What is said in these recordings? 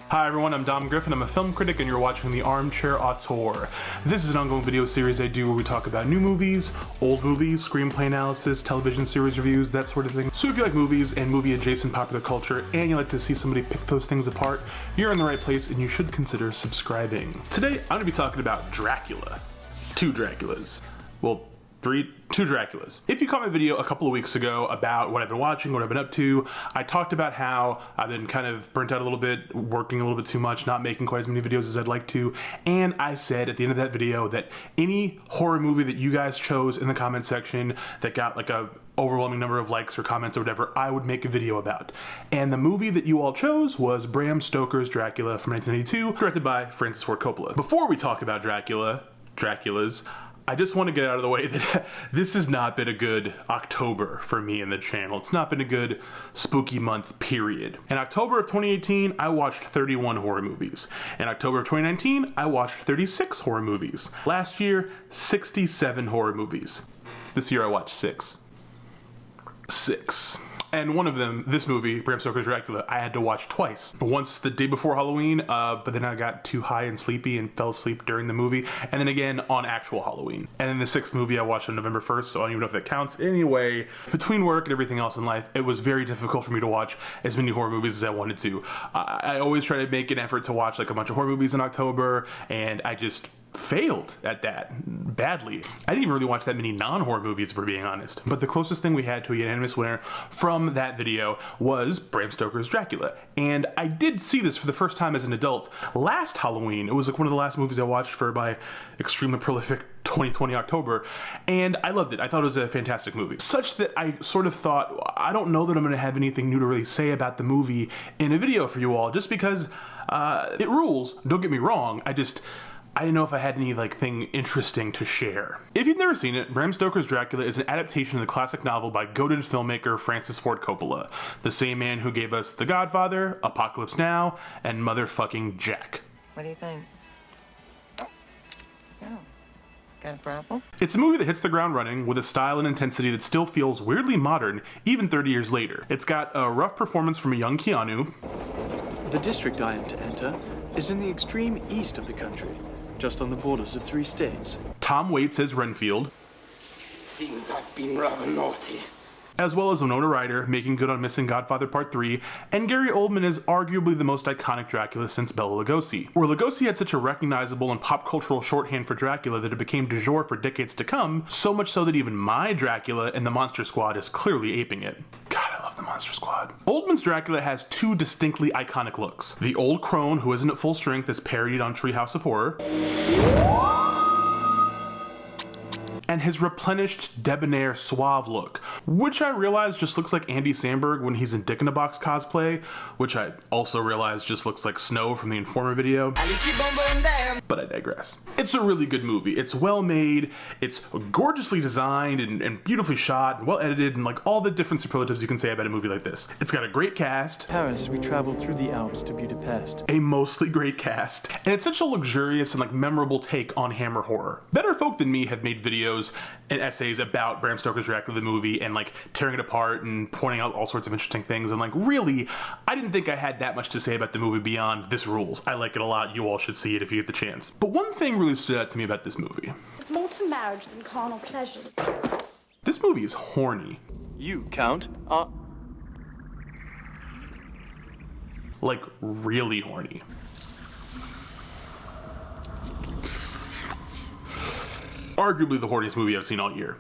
Hi everyone, I'm Dom Griffin, I'm a film critic and you're watching the Armchair Auteur. This is an ongoing video series I do where we talk about new movies, old movies, screenplay analysis, television series reviews, that sort of thing. So if you like movies and movie adjacent popular culture and you like to see somebody pick those things apart, you're in the right place and you should consider subscribing. Today I'm going to be talking about Dracula. Two Draculas. Well, two Draculas. If you caught my video a couple of weeks ago about what I've been watching, what I've been up to, I talked about how I've been kind of burnt out a little bit, working a little bit too much, not making quite as many videos as I'd like to, and I said at the end of that video that any horror movie that you guys chose in the comment section that got like a overwhelming number of likes or comments or whatever, I would make a video about. And the movie that you all chose was Bram Stoker's Dracula from 1992, directed by Francis Ford Coppola. Before we talk about Draculas, I just want to get out of the way that this has not been a good October for me and the channel. It's not been a good spooky month, period. In October of 2018, I watched 31 horror movies. In October of 2019, I watched 36 horror movies. Last year, 67 horror movies. This year I watched 6. And one of them, this movie, Bram Stoker's Dracula, I had to watch twice. Once the day before Halloween, but then I got too high and sleepy and fell asleep during the movie, and then again on actual Halloween. And then the 6th movie I watched on November 1st, so I don't even know if that counts. Anyway, between work and everything else in life, it was very difficult for me to watch as many horror movies as I wanted to. I always try to make an effort to watch like a bunch of horror movies in October, and I just failed at that badly. I didn't even really watch that many non-horror movies, if we're being honest. But the closest thing we had to a unanimous winner from that video was Bram Stoker's Dracula. And I did see this for the first time as an adult last Halloween. It was like one of the last movies I watched for my extremely prolific 2020 October, and I loved it. I thought it was a fantastic movie. Such that I sort of thought, I don't know that I'm gonna have anything new to really say about the movie in a video for you all, just because it rules, don't get me wrong, I didn't know if I had any thing interesting to share. If you've never seen it, Bram Stoker's Dracula is an adaptation of the classic novel by goated filmmaker Francis Ford Coppola, the same man who gave us The Godfather, Apocalypse Now, and motherfucking Jack. What do you think? Oh, got a problem? It's a movie that hits the ground running with a style and intensity that still feels weirdly modern, even 30 years later. It's got a rough performance from a young Keanu. The district I am to enter is in the extreme east of the country, just on the borders of 3 states. Tom Waits as Renfield. Seems I've been rather naughty. As well as Winona Ryder, making good on missing Godfather Part 3, and Gary Oldman is arguably the most iconic Dracula since Bela Lugosi. Where Lugosi had such a recognizable and pop cultural shorthand for Dracula that it became du jour for decades to come, so much so that even my Dracula and the Monster Squad is clearly aping it. God, I love the Monster Squad. Oldman's Dracula has 2 distinctly iconic looks. The old crone who isn't at full strength is parodied on Treehouse of Horror, and his replenished, debonair, suave look, which I realize just looks like Andy Samberg when he's in Dick in a Box cosplay, which I also realize just looks like Snow from the Informer video. But I digress. It's a really good movie. It's well made, it's gorgeously designed and beautifully shot, and well edited, and like all the different superlatives you can say about a movie like this. It's got a great cast. Paris, we traveled through the Alps to Budapest. A mostly great cast. And it's such a luxurious and memorable take on Hammer horror. Better folk than me have made videos and essays about Bram Stoker's Dracula the movie and tearing it apart and pointing out all sorts of interesting things, and really, I didn't think I had that much to say about the movie beyond this rules. I like it a lot. You all should see it if you get the chance. But one thing really stood out to me about this movie. It's more to marriage than carnal pleasures. This movie is horny. You, Count, are... really horny. Arguably the horniest movie I've seen all year.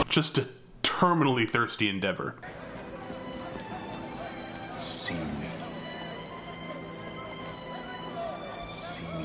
Just a terminally thirsty endeavor. See me. See me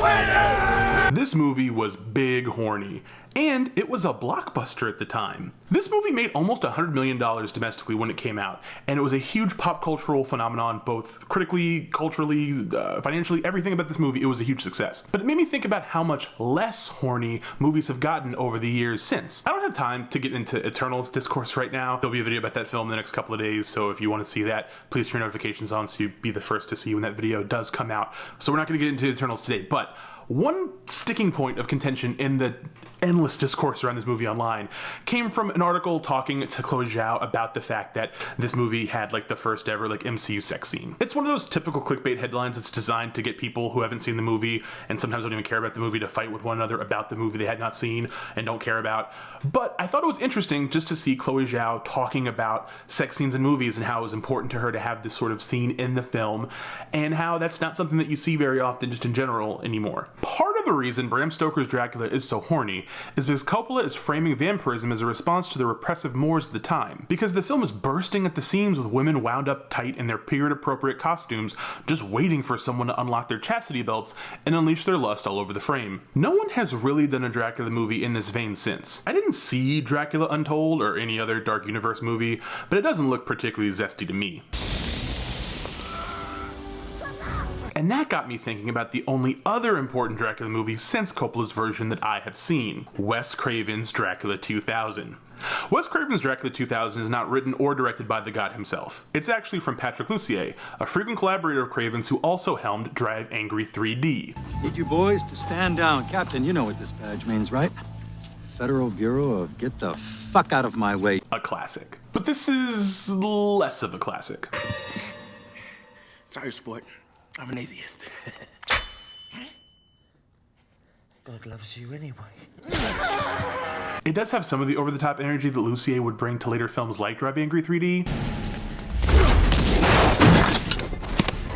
now. This movie was big horny, and it was a blockbuster at the time. This movie made almost $100 million domestically when it came out, and it was a huge pop cultural phenomenon, both critically, culturally, financially, everything about this movie. It was a huge success. But it made me think about how much less horny movies have gotten over the years since. I don't have time to get into Eternals discourse right now. There'll be a video about that film in the next couple of days, so if you want to see that, please turn notifications on so you'll be the first to see when that video does come out. So we're not going to get into Eternals today, but One sticking point of contention in the endless discourse around this movie online came from an article talking to Chloe Zhao about the fact that this movie had like the first ever like MCU sex scene. It's one of those typical clickbait headlines that's designed to get people who haven't seen the movie and sometimes don't even care about the movie to fight with one another about the movie they had not seen and don't care about. But I thought it was interesting just to see Chloe Zhao talking about sex scenes in movies and how it was important to her to have this sort of scene in the film and how that's not something that you see very often just in general anymore. Part of the reason Bram Stoker's Dracula is so horny is because Coppola is framing vampirism as a response to the repressive mores of the time. Because the film is bursting at the seams with women wound up tight in their period-appropriate costumes, just waiting for someone to unlock their chastity belts and unleash their lust all over the frame. No one has really done a Dracula movie in this vein since. I didn't see Dracula Untold or any other Dark Universe movie, but it doesn't look particularly zesty to me. And that got me thinking about the only other important Dracula movie since Coppola's version that I have seen, Wes Craven's Dracula 2000. Wes Craven's Dracula 2000 is not written or directed by the god himself. It's actually from Patrick Lussier, a frequent collaborator of Craven's who also helmed Drive Angry 3D. Need you boys to stand down. Captain, you know what this badge means, right? Federal Bureau of Get the Fuck Out of My Way. A classic. But this is less of a classic. Sorry, sport. I'm an atheist. God loves you anyway. It does have some of the over-the-top energy that Lussier would bring to later films like Drive Angry 3D.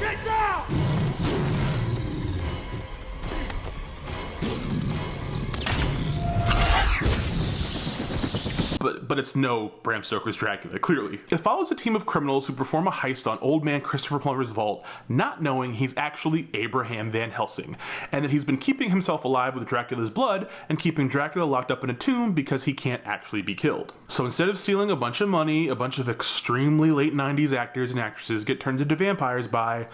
Get down! But it's no Bram Stoker's Dracula, clearly. It follows a team of criminals who perform a heist on old man Christopher Plummer's vault, not knowing he's actually Abraham Van Helsing, and that he's been keeping himself alive with Dracula's blood and keeping Dracula locked up in a tomb because he can't actually be killed. So instead of stealing a bunch of money, a bunch of extremely late 90s actors and actresses get turned into vampires by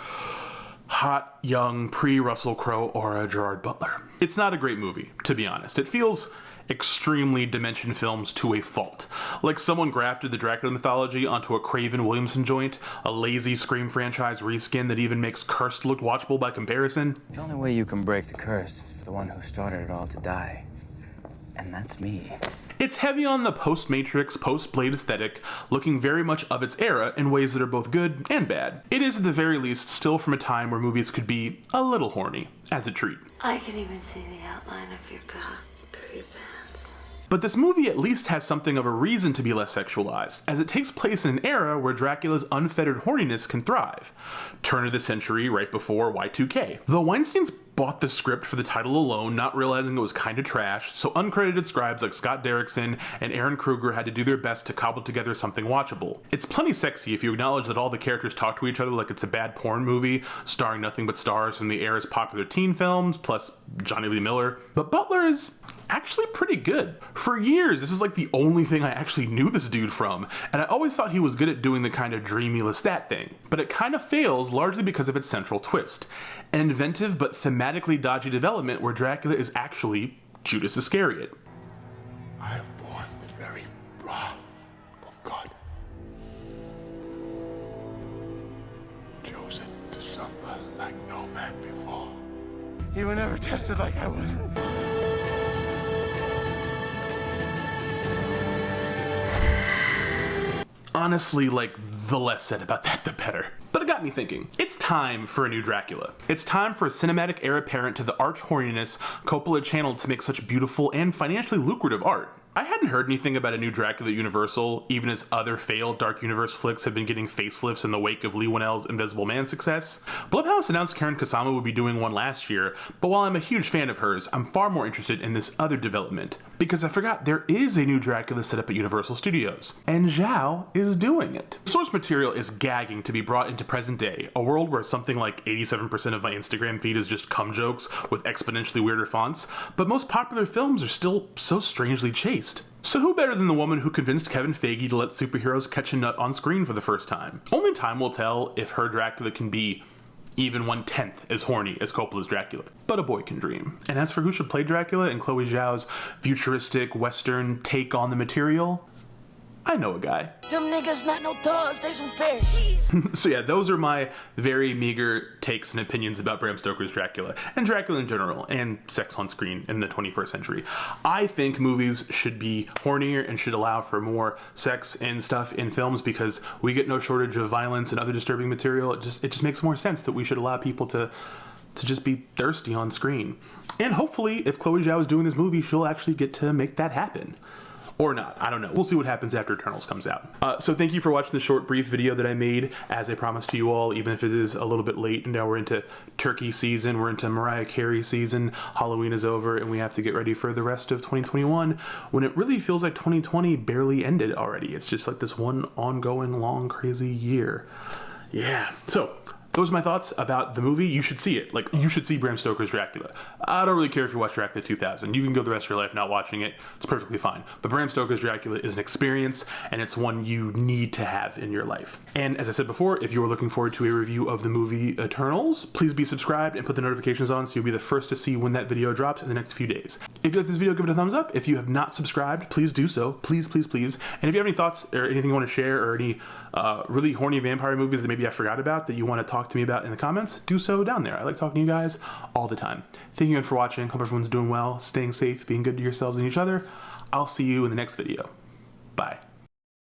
hot, young, pre-Russell Crowe aura Gerard Butler. It's not a great movie, to be honest. It feels extremely Dimension films to a fault. Like someone grafted the Dracula mythology onto a Craven Williamson joint, a lazy Scream franchise reskin that even makes Cursed look watchable by comparison. The only way you can break the curse is for the one who started it all to die. And that's me. It's heavy on the post-Matrix, post-Blade aesthetic, looking very much of its era in ways that are both good and bad. It is, at the very least, still from a time where movies could be a little horny, as a treat. I can even see the outline of your cock through your pants. But this movie at least has something of a reason to be less sexualized, as it takes place in an era where Dracula's unfettered horniness can thrive. Turn of the century, right before Y2K. The Weinsteins bought the script for the title alone, not realizing it was kinda trash, so uncredited scribes like Scott Derrickson and Aaron Kruger had to do their best to cobble together something watchable. It's plenty sexy if you acknowledge that all the characters talk to each other like it's a bad porn movie, starring nothing but stars from the era's popular teen films, plus Johnny Lee Miller. But Butler is actually pretty good. For years, this is like the only thing I actually knew this dude from, and I always thought he was good at doing the kind of dreamy Lestat thing. But it kind of fails largely because of its central twist. An inventive but thematically dodgy development where Dracula is actually Judas Iscariot. I have borne the very wrath of God. Chosen to suffer like no man before. You were never tested like I was. Honestly, like, the less said about that, the better. But it got me thinking. It's time for a new Dracula. It's time for a cinematic heir apparent to the arch horniness Coppola channeled to make such beautiful and financially lucrative art. I hadn't heard anything about a new Dracula at Universal, even as other failed Dark Universe flicks had been getting facelifts in the wake of Lee Whannell's Invisible Man success. Blumhouse announced Karen Kusama would be doing one last year, but while I'm a huge fan of hers, I'm far more interested in this other development. Because I forgot there is a new Dracula set up at Universal Studios, and Zhao is doing it. Source material is gagging to be brought into present day, a world where something like 87% of my Instagram feed is just cum jokes with exponentially weirder fonts, but most popular films are still so strangely chaste. So who better than the woman who convinced Kevin Feige to let superheroes catch a nut on screen for the first time? Only time will tell if her Dracula can be even 1/10 as horny as Coppola's Dracula. But a boy can dream. And as for who should play Dracula in Chloe Zhao's futuristic Western take on the material, I know a guy. Them niggas not no thugs, they some fair shit. So yeah, those are my very meager takes and opinions about Bram Stoker's Dracula, and Dracula in general, and sex on screen in the 21st century. I think movies should be hornier and should allow for more sex and stuff in films because we get no shortage of violence and other disturbing material. It just makes more sense that we should allow people to just be thirsty on screen. And hopefully, if Chloe Zhao is doing this movie, she'll actually get to make that happen. Or not, I don't know. We'll see what happens after Eternals comes out. So thank you for watching the short, brief video that I made, as I promised to you all, even if it is a little bit late. Now we're into turkey season, we're into Mariah Carey season, Halloween is over, and we have to get ready for the rest of 2021, when it really feels like 2020 barely ended already. It's just like this one ongoing, long, crazy year. Yeah, so those are my thoughts about the movie. You should see it. Like, you should see Bram Stoker's Dracula. I don't really care if you watch Dracula 2000. You can go the rest of your life not watching it. It's perfectly fine. But Bram Stoker's Dracula is an experience, and it's one you need to have in your life. And as I said before, if you are looking forward to a review of the movie Eternals, please be subscribed and put the notifications on so you'll be the first to see when that video drops in the next few days. If you like this video, give it a thumbs up. If you have not subscribed, please do so. Please, please, please. And if you have any thoughts or anything you want to share, or any really horny vampire movies that maybe I forgot about that you want to talk to me about in the comments, do so down there. I like talking to you guys all the time. Thank you again for watching. Hope everyone's doing well, staying safe, being good to yourselves and each other. I'll see you in the next video. Bye.